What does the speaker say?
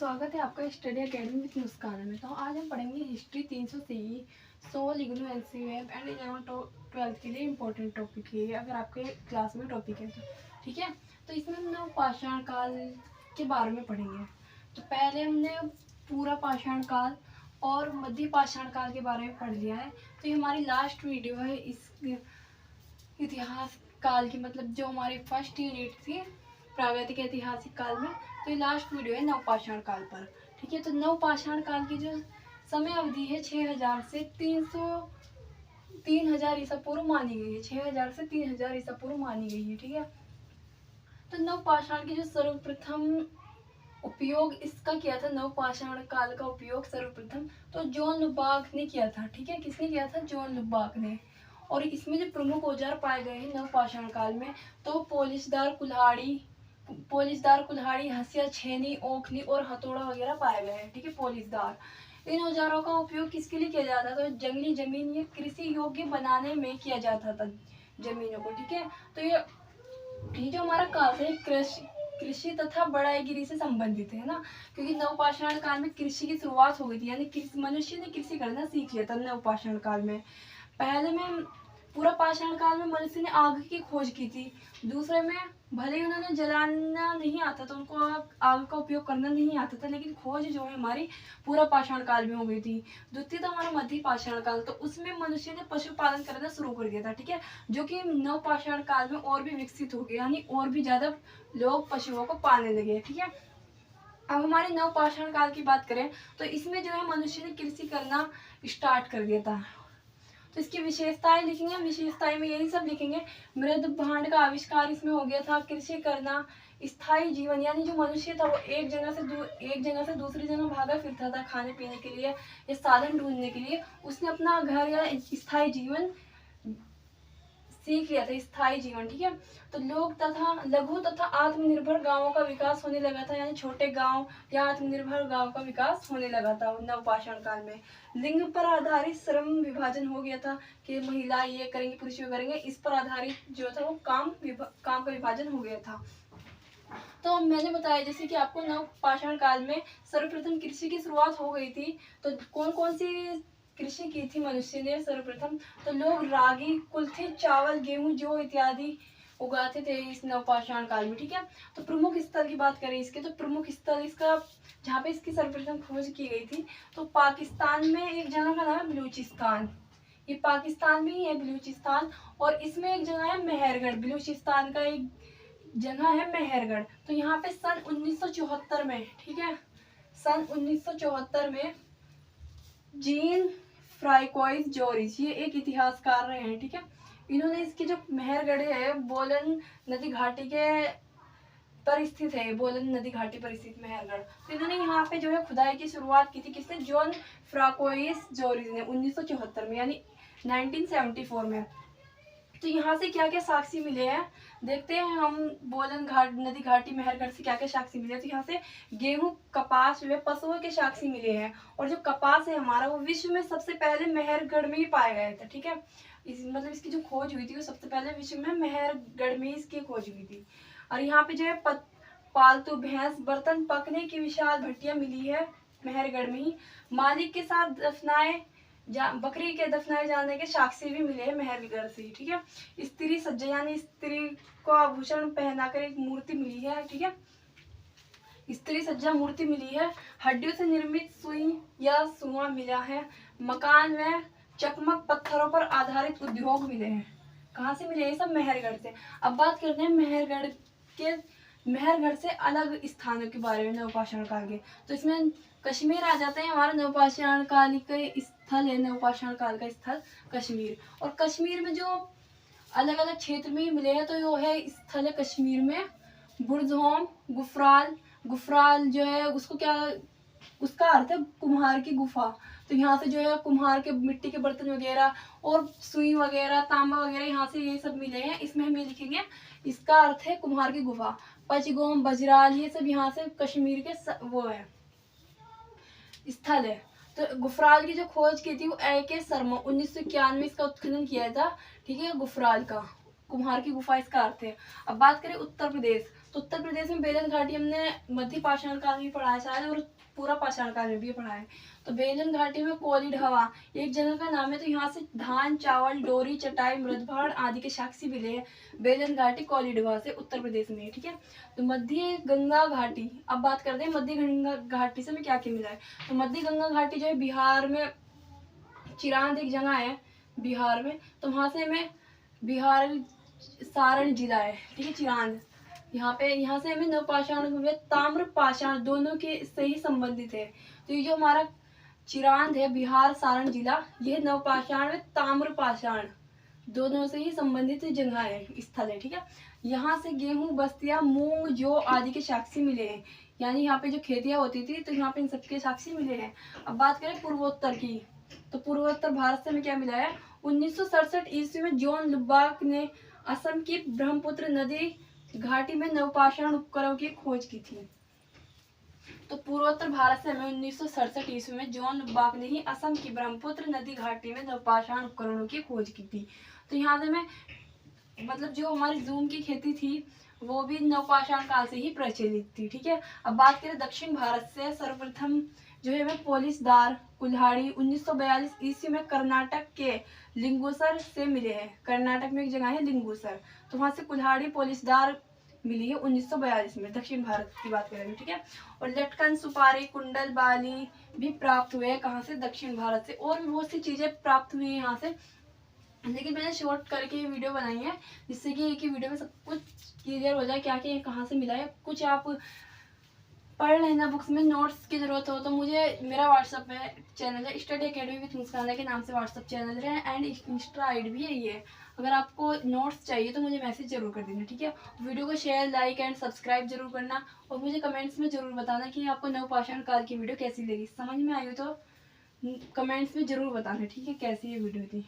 स्वागत है आपका स्टडी अकेडमी विद मुस्कान में। तो आज हम पढ़ेंगे हिस्ट्री 300 CE, सोल इग्नू एनसीवेब एंड 11-12 के लिए इम्पोर्टेंट टॉपिक है। अगर आपके क्लास में टॉपिक है तो ठीक है। तो इसमें हम नव पाषाण काल के बारे में पढ़ेंगे। तो पहले हमने पूरा पाषाण काल और मध्य पाषाण काल के बारे में पढ़ लिया है। तो ये हमारी लास्ट वीडियो है इस इतिहास काल की, मतलब जो हमारी फर्स्ट यूनिट थी प्रागैतिक ऐतिहासिक काल में। तो ये लास्ट वीडियो है नवपाषाण काल पर, ठीक है। तो नवपाषाण काल की जो समय अवधि है 6000 से 3000 ईसा पूर्व मानी गई है। 6000 से 3000 ईसा पूर्व मानी गई है, ठीक है। तो नवपाषाण की जो सर्वप्रथम उपयोग इसका किया था, नवपाषाण काल का उपयोग सर्वप्रथम तो जॉन लुबाक ने किया था, ठीक है। किसने किया था? जॉन लुबाक ने। और इसमें जो प्रमुख औजार पाए गए हैं नवपाषाण काल में, तो पोलिशदार कुल्हाड़ी, हंसिया, छेनी, ओखली और हथौड़ा वगैरह पाए गए हैं, ठीक है। पोलिशदार इन औजारों का उपयोग किसके लिए किया जाता था? तो जंगली जमीन या कृषि योग्य बनाने में किया जाता था जमीनों को, ठीक है। तो ये जो हमारा काल है कृषि तथा बढ़ाईगिरी से संबंधित है ना, क्योंकि नवपाषाण काल में कृषि की शुरुआत हो गई थी, यानी मनुष्य ने कृषि करना सीख लिया था नवपाषाण काल में। पहले में पूरा पाषाण काल में मनुष्य ने आग की खोज की थी। दूसरे में भले ही उन्होंने जलाना नहीं आता था, उनको आग का उपयोग करना नहीं आता था, लेकिन खोज जो है हमारी पूरा पाषाण काल में हो गई थी। द्वितीय था हमारा मध्य पाषाण काल, तो उसमें मनुष्य ने पशुपालन करना शुरू कर दिया था, ठीक है, जो कि नव पाषाण काल में और भी विकसित हो गया, यानी और भी ज्यादा लोग पशुओं को पालने लगे, ठीक है। अब हमारे नव पाषाण काल की बात करें तो इसमें जो है मनुष्य ने कृषि करना स्टार्ट कर दिया था। तो इसकी विशेषताएं लिखेंगे, विशेषताएं में यही सब लिखेंगे। मृद भांड का आविष्कार इसमें हो गया था, कृषि करना, स्थायी जीवन, यानी जो मनुष्य था वो एक जगह से दूसरी जगह भागा फिरता था खाने पीने के लिए या साधन ढूंढने के लिए। उसने अपना घर या स्थायी जीवन सीख लिया था, स्थायी जीवन, ठीक है। तो लोग तथा लघु तथा आत्मनिर्भर गांवों का विकास होने लगा था, यानी छोटे गांव या आत्मनिर्भर गांव का विकास होने लगा था नवपाषाण काल में। लिंग पर आधारित श्रम विभाजन हो गया था कि महिला ये करेंगे, पुरुष ये करेंगे, इस पर आधारित जो था वो काम का विभाजन हो गया था। तो मैंने बताया जैसे कि आपको नवपाषाण काल में सर्वप्रथम कृषि की शुरुआत हो गई थी। तो कौन कौन सी कृषि की थी मनुष्य ने सर्वप्रथम? तो लोग रागी, कुल्थी, चावल, गेहूं, जौ इत्यादि उगाते थे इस नवपाषाण काल में, ठीक है। तो प्रमुख स्थल की बात करें इसके, तो प्रमुख स्थल इसका जहाँ पे इसकी सर्वप्रथम खोज की गई थी तो पाकिस्तान में एक जगह का नाम है बलूचिस्तान। ये पाकिस्तान में ही है बलूचिस्तान। और इसमें एक जगह है मेहरगढ़, बलूचिस्तान का एक जगह है मेहरगढ़। तो यहाँ पे सन 1974 में, ठीक है, सन 1974 में जीन फ्राइकॉइस जोरिस, ये एक इतिहासकार रहे हैं, ठीक है। इन्होंने इसकी जो मेहरगढ़ है बोलन नदी घाटी के पर स्थित है, बोलन नदी घाटी पर स्थित मेहरगढ़। तो इन्होंने यहाँ पे जो है खुदाई की शुरुआत की थी, किसने? जॉन फ्राकोइस जोरिस ने 1974 में, यानी 1974 में। तो यहाँ से क्या क्या साक्षी मिले हैं देखते हैं हम। बोलन नदी घाटी मेहरगढ़ से क्या क्या साक्षी मिले? तो यहाँ से गेहूं, कपास व पशुओं के साक्षी मिले हैं। और जो कपास है हमारा वो विश्व में सबसे पहले मेहरगढ़ में ही पाया गया था, ठीक है। मतलब इसकी जो खोज हुई थी वो सबसे पहले विश्व में मेहरगढ़ में इसकी खोज हुई थी। और यहाँ पे जो है पालतू भैंस, बर्तन पकने की विशाल भट्टियां मिली है मेहरगढ़ में ही। मालिक के साथ बकरी के दफनाए जाने के साक्षी भी मिले हैं मेहरगढ़ से, ठीक है। स्त्री सज्जा, यानी स्त्री को आभूषण पहनाकर एक मूर्ति मिली है, ठीक है, स्त्री सज्जा मूर्ति मिली है। हड्डियों से निर्मित सुई या सुआ मिला है। मकान व चकमक पत्थरों पर आधारित उद्योग मिले हैं। कहाँ से मिले? ये सब मेहरगढ़ से। अब बात करते हैं मेहरगढ़ से अलग स्थानों के बारे में नवपाषाण काल के। तो इसमें कश्मीर आ जाता है, हमारा नवपाषाण काल का स्थल है, नवपाषाण काल का स्थल कश्मीर। और कश्मीर में जो अलग अलग क्षेत्र में मिले हैं तो यो है स्थल है कश्मीर में बुरज़होम, गुफराल जो है उसका अर्थ है कुम्हार की गुफा। तो यहाँ से जो है कुम्हार के मिट्टी के बर्तन वगैरह और सुई वगैरह, तांबा वगैरह यहाँ से ये सब मिले हैं। इसमें हम ये लिखेंगे, इसका अर्थ है कुम्हार की गुफा। पचगोम, बजराल, ये सब यहाँ से कश्मीर के वो है स्थल है। तो गुफराल की जो खोज की थी वो A.K. शर्मा 1991 में इसका उत्खनन किया था, ठीक है। गुफराल का कुम्हार की गुफा इसका अर्थ है। अब बात करें उत्तर प्रदेश, तो उत्तर प्रदेश में बेलन घाटी हमने मध्य पाषाण काल में पढ़ा है शायद, और पूरा पाषाण काल में भी पढ़ा है। तो बेलन घाटी में कोली ढाबा एक जगह का नाम है। तो यहाँ से धान, चावल, डोरी, चटाई, मृदभाड़ आदि के साक्ष्य मिले हैं बेलन घाटी कोली ढाबा से उत्तर प्रदेश में, ठीक है। तो मध्य गंगा घाटी, अब बात करते हैं मध्य गंगा घाटी से हमें क्या क्या मिला है। तो मध्य गंगा घाटी जो है बिहार में, चिरांद एक जगह है बिहार में, तो वहाँ से हमें बिहार सारण जिला है, ठीक है, चिरांद। यहाँ से हमें नवपाषाण व ताम्र पाषाण दोनों के से ही संबंधित है। तो ये जो हमारा चिरांद है बिहार सारण जिला, यह नवपाषाण व ताम्र पाषाण दोनों से ही संबंधित जगह है, स्थल है, ठीक है। यहाँ से गेहूं, बस्तियां, मूंग, जौ आदि के साक्ष्य मिले हैं। यानी यहाँ पे जो खेतियां होती थी तो यहाँ पे इन सबके साक्ष्य मिले हैं। अब बात करें पूर्वोत्तर की, तो पूर्वोत्तर भारत से हमें क्या मिला है। 1967 ईस्वी में जॉन लुबाक ने असम की ब्रह्मपुत्र नदी घाटी में नवपाषाण उपकरणों की खोज की थी। तो पूर्वोत्तर भारत से हमें 1967 ईस्वी में जॉन लुबाक ने ही असम की ब्रह्मपुत्र नदी घाटी में नवपाषाण उपकरणों की खोज की थी। तो यहाँ से हमें मतलब जो हमारी जूम की खेती थी वो भी नवपाषाण काल से ही प्रचलित थी, ठीक है। अब बात करें दक्षिण भारत से, सर्वप्रथम जो है हमें पोलिसदार कुल्हाड़ी 1942 ईस्वी में कर्नाटक के लिंगूसर से मिले हैं। कर्नाटक में एक जगह है लिंगूसर, तो वहां से कुल्हाड़ी पोलिसदार मिली है 1942 में, दक्षिण भारत की बात करेंगे, ठीक है। और लटकन, सुपारी, कुंडल, बाली भी प्राप्त हुए हैं कहाँ से, दक्षिण भारत से। और भी बहुत सी चीजें प्राप्त हुई है यहाँ से, लेकिन मैंने शॉर्ट करके ये वीडियो बनाई है जिससे कि एक ही वीडियो में सब कुछ क्लियर हो जाए क्या क्या कहाँ से मिला है। कुछ आप पढ़ लेना, बुक्स में नोट्स की जरूरत हो तो मुझे मेरा व्हाट्सअप है चैनल है, स्टडी अकेडमी विद मुस्काना के नाम से व्हाट्सअप चैनल है, एंड इंस्टा आईडी भी है ये। अगर आपको नोट्स चाहिए तो मुझे मैसेज जरूर कर देना, ठीक है। वीडियो को शेयर, लाइक एंड सब्सक्राइब जरूर करना, और मुझे कमेंट्स में जरूर बताना कि आपको नवपाषाण काल की वीडियो कैसी लगी। समझ में आई हो तो कमेंट्स में जरूर बताना, ठीक है, कैसी ये वीडियो थी।